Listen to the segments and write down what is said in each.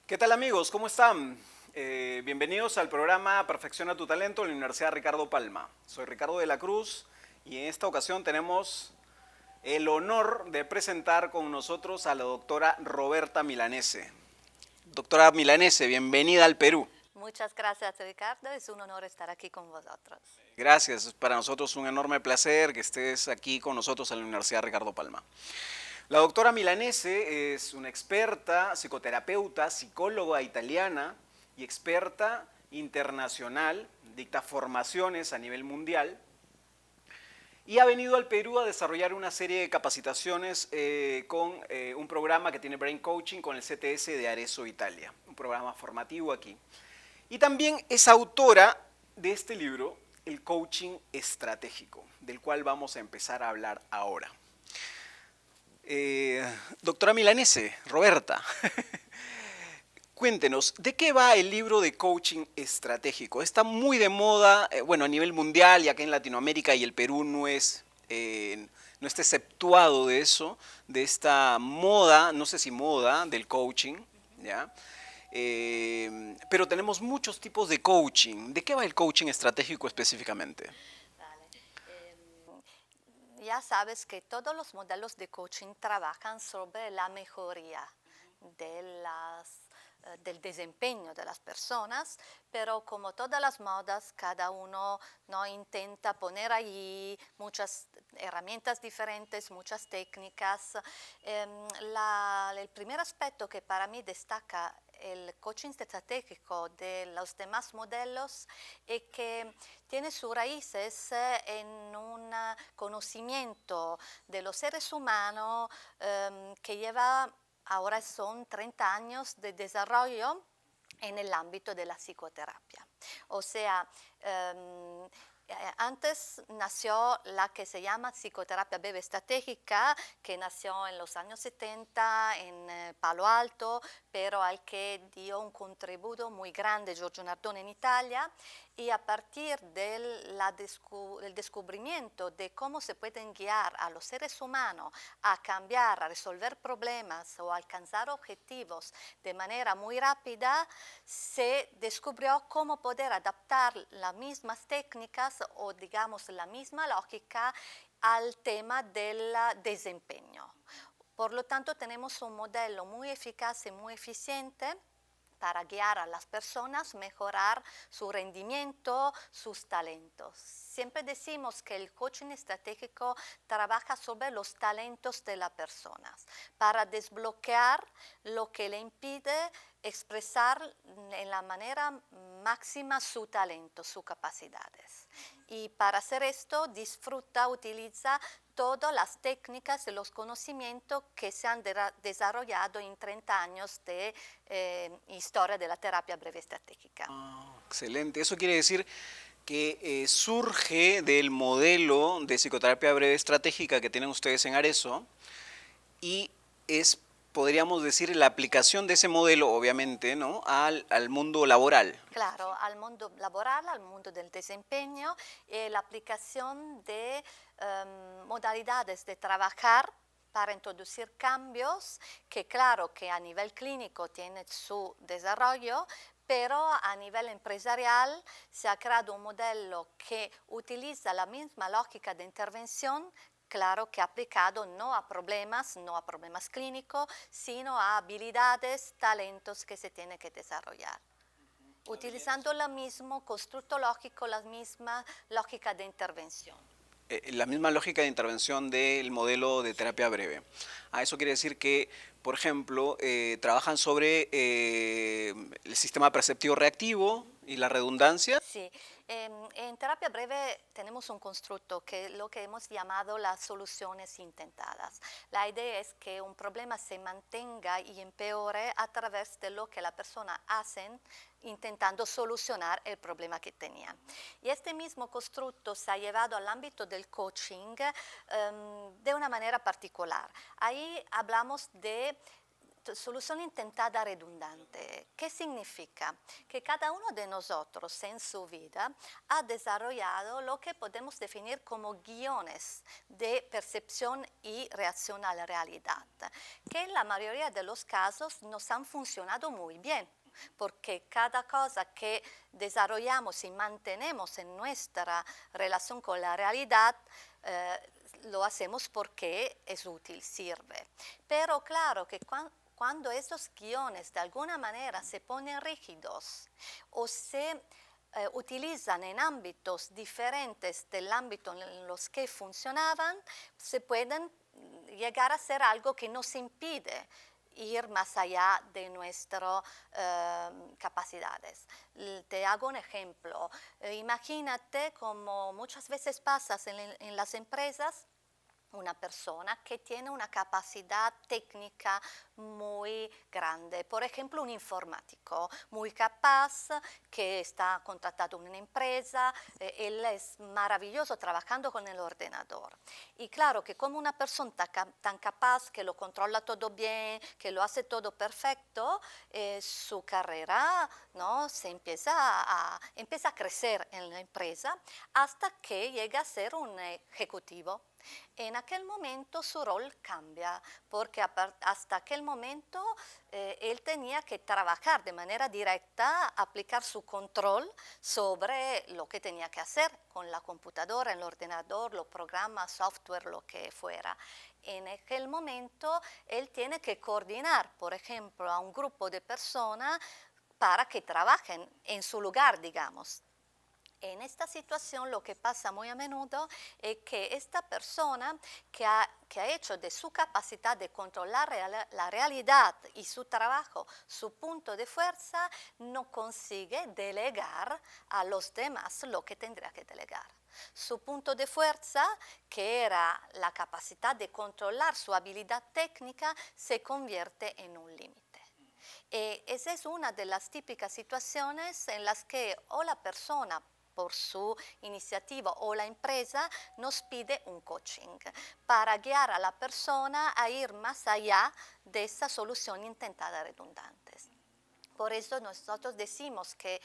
¿Qué tal amigos? ¿Cómo están? Bienvenidos al programa Perfecciona tu Talento de la Universidad Ricardo Palma. Soy Ricardo de la Cruz y en esta ocasión tenemos el honor de presentar con nosotros a la doctora Roberta Milanese. Doctora Milanese, bienvenida al Perú. Muchas gracias, Ricardo. Es un honor estar aquí con vosotros. Gracias, es para nosotros un enorme placer que estés aquí con nosotros en la Universidad Ricardo Palma. La doctora Milanese es una experta, psicoterapeuta, psicóloga italiana y experta internacional, dicta formaciones a nivel mundial y ha venido al Perú a desarrollar una serie de capacitaciones con un programa que tiene Brain Coaching con el CTS de Arezzo, Italia, un programa formativo aquí. Y también es autora de este libro, El Coaching Estratégico, del cual vamos a empezar a hablar ahora. Doctora Milanese, Roberta, cuéntenos, ¿de qué va el libro de coaching estratégico? Está muy de moda, bueno, a nivel mundial y acá en Latinoamérica y el Perú no está exceptuado de eso, de esta moda, no sé si moda, del coaching, ¿ya? Pero tenemos muchos tipos de coaching. ¿De qué va el coaching estratégico específicamente? Vale. Ya sabes que todos los modelos de coaching trabajan sobre la mejoría del desempeño de las personas, pero como todas las modas, cada uno no intenta poner allí muchas herramientas diferentes, muchas técnicas. El primer aspecto que para mí destaca el coaching estratégico de los demás modelos es que tiene sus raíces en un conocimiento de los seres humanos que lleva, ahora son 30 años de desarrollo en el ámbito de la psicoterapia. O sea, antes nació la que se llama psicoterapia breve estratégica, que nació en los años 70 en Palo Alto, pero al que dio un contributo muy grande Giorgio Nardone en Italia, y a partir del descubrimiento de cómo se pueden guiar a los seres humanos a cambiar, a resolver problemas o a alcanzar objetivos de manera muy rápida, se descubrió cómo poder adaptar las mismas técnicas o digamos la misma lógica al tema del desempeño. Por lo tanto, tenemos un modelo muy eficaz y muy eficiente para guiar a las personas, mejorar su rendimiento, sus talentos. Siempre decimos que el coaching estratégico trabaja sobre los talentos de las personas para desbloquear lo que le impide expresar en la manera máxima su talento, sus capacidades. Y para hacer esto disfruta, utiliza todas las técnicas y los conocimientos que se han desarrollado en 30 años de historia de la terapia breve estratégica. Excelente. Eso quiere decir que surge del modelo de psicoterapia breve estratégica que tienen ustedes en Arezzo y es, podríamos decir, la aplicación de ese modelo, obviamente, ¿no? al mundo laboral. Claro, al mundo laboral, al mundo del desempeño, la aplicación de modalidades de trabajar para introducir cambios que claro que a nivel clínico tiene su desarrollo, pero a nivel empresarial se ha creado un modelo que utiliza la misma lógica de intervención, claro que aplicado no a problemas clínicos, sino a habilidades, talentos que se tienen que desarrollar. Utilizando el mismo constructo lógico, la misma lógica de intervención. La misma lógica de intervención del modelo de terapia breve. Eso quiere decir que, por ejemplo, trabajan sobre el sistema perceptivo reactivo y la redundancia. Sí, en terapia breve tenemos un constructo que lo que hemos llamado las soluciones intentadas. La idea es que un problema se mantenga y empeore a través de lo que la persona hace intentando solucionar el problema que tenía. Y este mismo constructo se ha llevado al ámbito del coaching de una manera particular. Ahí hablamos de solución intentada redundante. ¿Qué significa? Que cada uno de nosotros en su vida ha desarrollado lo que podemos definir como guiones de percepción y reacción a la realidad, que en la mayoría de los casos nos han funcionado muy bien, porque cada cosa que desarrollamos y mantenemos en nuestra relación con la realidad, lo hacemos porque es útil, sirve. Pero claro que cuando esos guiones de alguna manera se ponen rígidos o se utilizan en ámbitos diferentes del ámbito en los que funcionaban, se pueden llegar a ser algo que nos impide ir más allá de nuestras capacidades. Te hago un ejemplo. Imagínate como muchas veces pasa en las empresas, una persona que tiene una capacidad técnica muy grande, por ejemplo un informático muy capaz que está contratado en una empresa, él es maravilloso trabajando con el ordenador. Y claro que como una persona tan capaz que lo controla todo bien, que lo hace todo perfecto, su carrera, ¿no?, empieza a crecer en la empresa hasta que llega a ser un ejecutivo. En aquel momento su rol cambia, porque hasta aquel momento él tenía que trabajar de manera directa, aplicar su control sobre lo que tenía que hacer con la computadora, el ordenador, los programas, software, lo que fuera. En aquel momento él tiene que coordinar, por ejemplo, a un grupo de personas para que trabajen en su lugar, digamos. En esta situación lo que pasa muy a menudo es que esta persona que ha hecho de su capacidad de controlar la realidad y su trabajo su punto de fuerza, no consigue delegar a los demás lo que tendría que delegar. Su punto de fuerza, que era la capacidad de controlar su habilidad técnica, se convierte en un límite. Esa es una de las típicas situaciones en las que o la persona por su iniciativa o la empresa nos pide un coaching para guiar a la persona a ir más allá de esa solución intentada redundantes. Por eso nosotros decimos que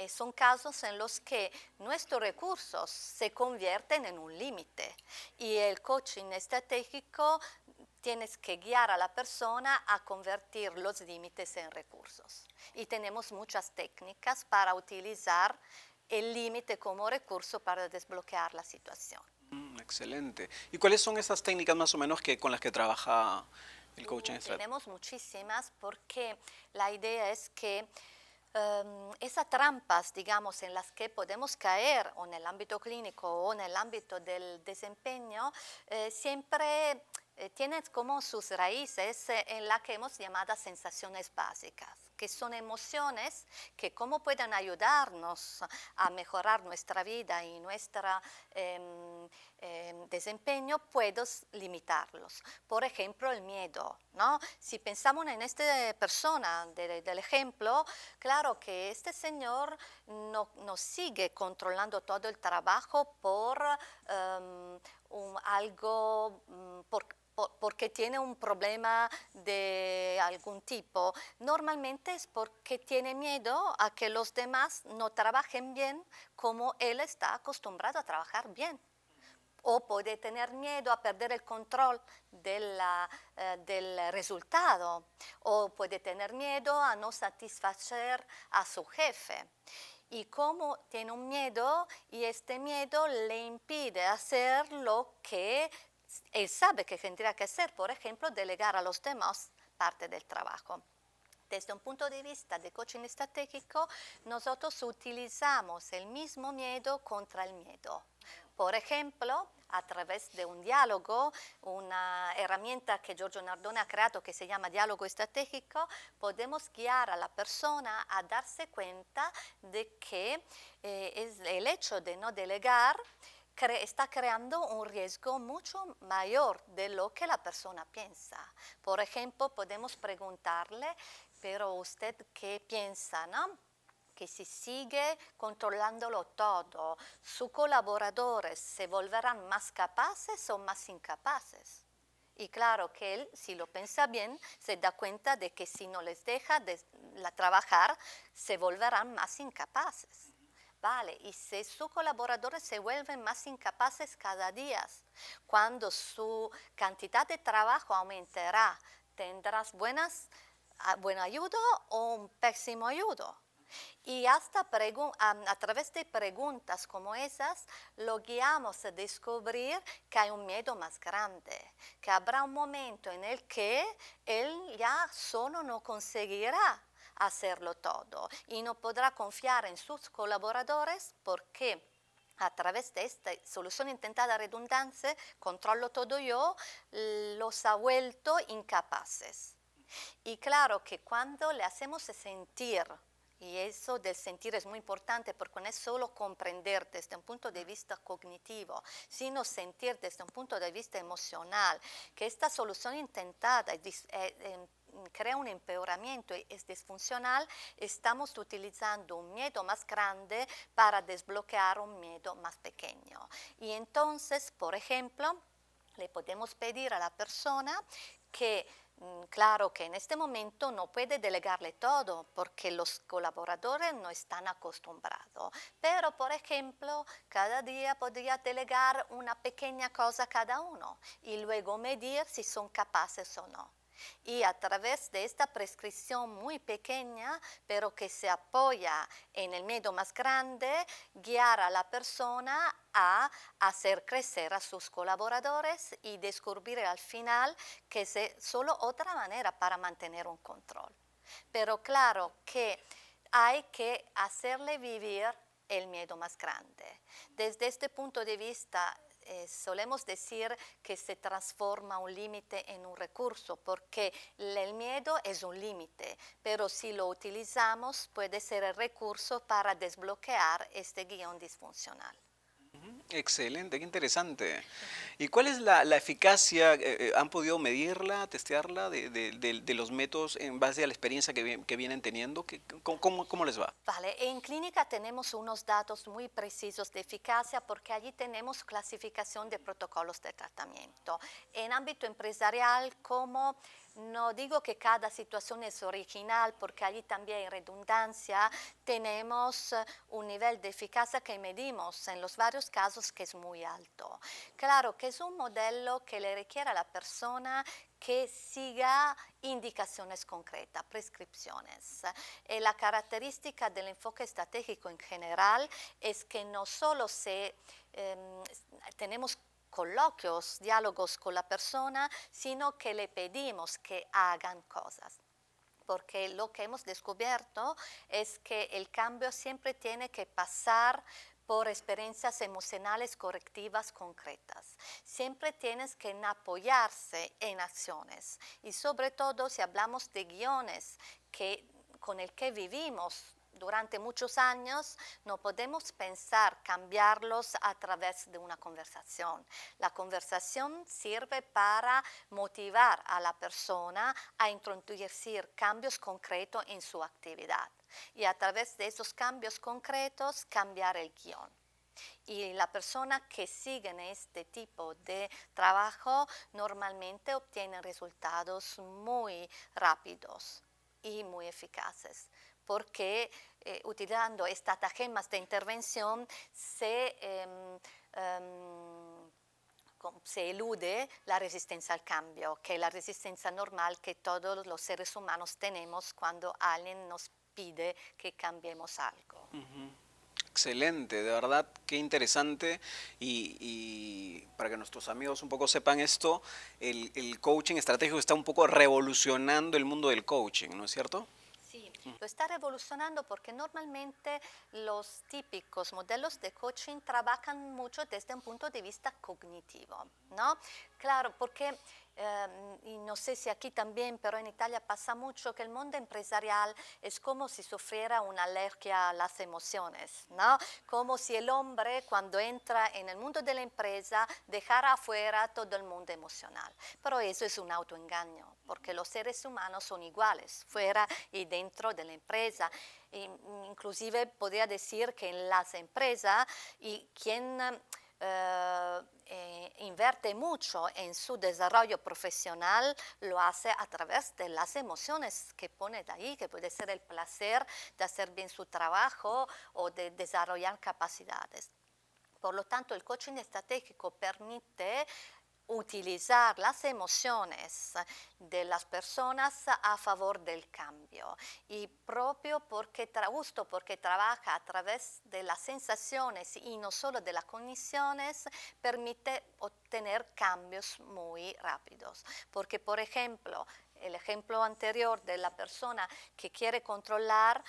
son casos en los que nuestros recursos se convierten en un límite y el coaching estratégico tienes que guiar a la persona a convertir los límites en recursos. Y tenemos muchas técnicas para utilizar el límite como recurso para desbloquear la situación. Excelente. ¿Y cuáles son esas técnicas más o menos con las que trabaja el coaching estratégico? Tenemos muchísimas porque la idea es que esas trampas, digamos, en las que podemos caer o en el ámbito clínico o en el ámbito del desempeño, siempre tienen como sus raíces en la que hemos llamado sensaciones básicas, que son emociones que como pueden ayudarnos a mejorar nuestra vida y nuestro desempeño, puedo limitarlos. Por ejemplo, el miedo, ¿no? Si pensamos en esta persona del ejemplo, claro que este señor no sigue controlando todo el trabajo por algo, porque tiene un problema de algún tipo. Normalmente es porque tiene miedo a que los demás no trabajen bien como él está acostumbrado a trabajar bien. O puede tener miedo a perder el control del resultado, o puede tener miedo a no satisfacer a su jefe. Y como tiene un miedo, y este miedo le impide hacer lo que él sabe que tendría que hacer, por ejemplo, delegar a los demás parte del trabajo. Desde un punto de vista de coaching estratégico, nosotros utilizamos el mismo miedo contra el miedo. Por ejemplo, a través de un diálogo, una herramienta que Giorgio Nardone ha creado que se llama diálogo estratégico, podemos guiar a la persona a darse cuenta de que el hecho de no delegar está creando un riesgo mucho mayor de lo que la persona piensa. Por ejemplo, podemos preguntarle, pero usted qué piensa, ¿no? Que si sigue controlándolo todo, sus colaboradores se volverán más capaces o más incapaces. Y claro que él, si lo piensa bien, se da cuenta de que si no les deja trabajar, se volverán más incapaces. Vale, y si sus colaboradores se vuelven más incapaces cada día, cuando su cantidad de trabajo aumentará, tendrás buen ayudo o un pésimo ayudo. Y hasta a través de preguntas como esas, lo guiamos a descubrir que hay un miedo más grande, que habrá un momento en el que él ya solo no conseguirá hacerlo todo y no podrá confiar en sus colaboradores porque a través de esta solución intentada redundante, controlo todo yo, los ha vuelto incapaces. Y claro que cuando le hacemos sentir, y eso del sentir es muy importante porque no es solo comprender desde un punto de vista cognitivo, sino sentir desde un punto de vista emocional, que esta solución intentada crea un empeoramiento y es disfuncional, estamos utilizando un miedo más grande para desbloquear un miedo más pequeño. Y entonces, por ejemplo, le podemos pedir a la persona que claro que en este momento no puede delegarle todo porque los colaboradores no están acostumbrados, pero por ejemplo, cada día podría delegar una pequeña cosa a cada uno y luego medir si son capaces o no. Y a través de esta prescripción muy pequeña, pero que se apoya en el miedo más grande, guiar a la persona a hacer crecer a sus colaboradores y descubrir al final que es solo otra manera para mantener un control. Pero claro que hay que hacerle vivir el miedo más grande. Desde este punto de vista, solemos decir que se transforma un límite en un recurso porque el miedo es un límite, pero si lo utilizamos puede ser el recurso para desbloquear este guión disfuncional. Excelente, qué interesante. ¿Y cuál es la eficacia? ¿Han podido medirla, testearla de los métodos en base a la experiencia que vienen teniendo? ¿Cómo les va? Vale, en clínica tenemos unos datos muy precisos de eficacia porque allí tenemos clasificación de protocolos de tratamiento. En ámbito empresarial, como no digo que cada situación es original porque allí también hay redundancia, tenemos un nivel de eficacia que medimos en los varios casos que es muy alto. Claro que es un modelo que le requiere a la persona que siga indicaciones concretas, prescripciones. La característica del enfoque estratégico en general es que no solo tenemos coloquios, diálogos con la persona, sino que le pedimos que hagan cosas. Porque lo que hemos descubierto es que el cambio siempre tiene que pasar por experiencias emocionales correctivas concretas. Siempre tienes que apoyarse en acciones y sobre todo si hablamos de guiones con el que vivimos durante muchos años, no podemos pensar cambiarlos a través de una conversación. La conversación sirve para motivar a la persona a introducir cambios concretos en su actividad y a través de esos cambios concretos cambiar el guión. Y la persona que sigue en este tipo de trabajo normalmente obtiene resultados muy rápidos y muy eficaces porque utilizando estratagemas de intervención se elude la resistencia al cambio, que es la resistencia normal que todos los seres humanos tenemos cuando alguien nos pide que cambiemos algo. Excelente, de verdad, qué interesante. Y para que nuestros amigos un poco sepan esto, el coaching estratégico está un poco revolucionando el mundo del coaching, ¿no es cierto? Sí, lo está revolucionando porque normalmente los típicos modelos de coaching trabajan mucho desde un punto de vista cognitivo, ¿no? Claro, porque, y no sé si aquí también, pero en Italia pasa mucho que el mundo empresarial es como si sufriera una alergia a las emociones, ¿no? Como si el hombre cuando entra en el mundo de la empresa dejara afuera todo el mundo emocional. Pero eso es un autoengaño, porque los seres humanos son iguales, fuera y dentro de la empresa. Inclusive podría decir que en las empresas y quien invierte mucho en su desarrollo profesional, lo hace a través de las emociones que pone de ahí, que puede ser el placer de hacer bien su trabajo o de desarrollar capacidades. Por lo tanto, el coaching estratégico permite utilizar las emociones de las personas a favor del cambio y propio porque justo porque trabaja a través de las sensaciones y no solo de las cogniciones, permite obtener cambios muy rápidos. Porque, por ejemplo, el ejemplo anterior de la persona que quiere controlar,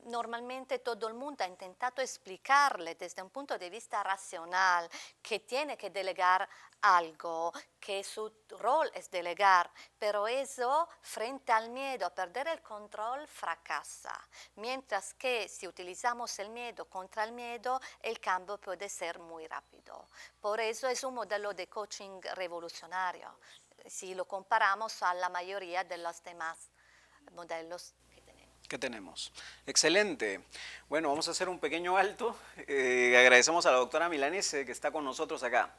normalmente todo el mundo ha intentado explicarle desde un punto de vista racional que tiene que delegar algo, que su rol es delegar, pero eso frente al miedo a perder el control fracasa, mientras que si utilizamos el miedo contra el miedo, el cambio puede ser muy rápido. Por eso es un modelo de coaching revolucionario, si lo comparamos a la mayoría de los demás modelos ¿Qué tenemos? Excelente. Bueno, vamos a hacer un pequeño alto. Agradecemos a la doctora Milanese que está con nosotros acá.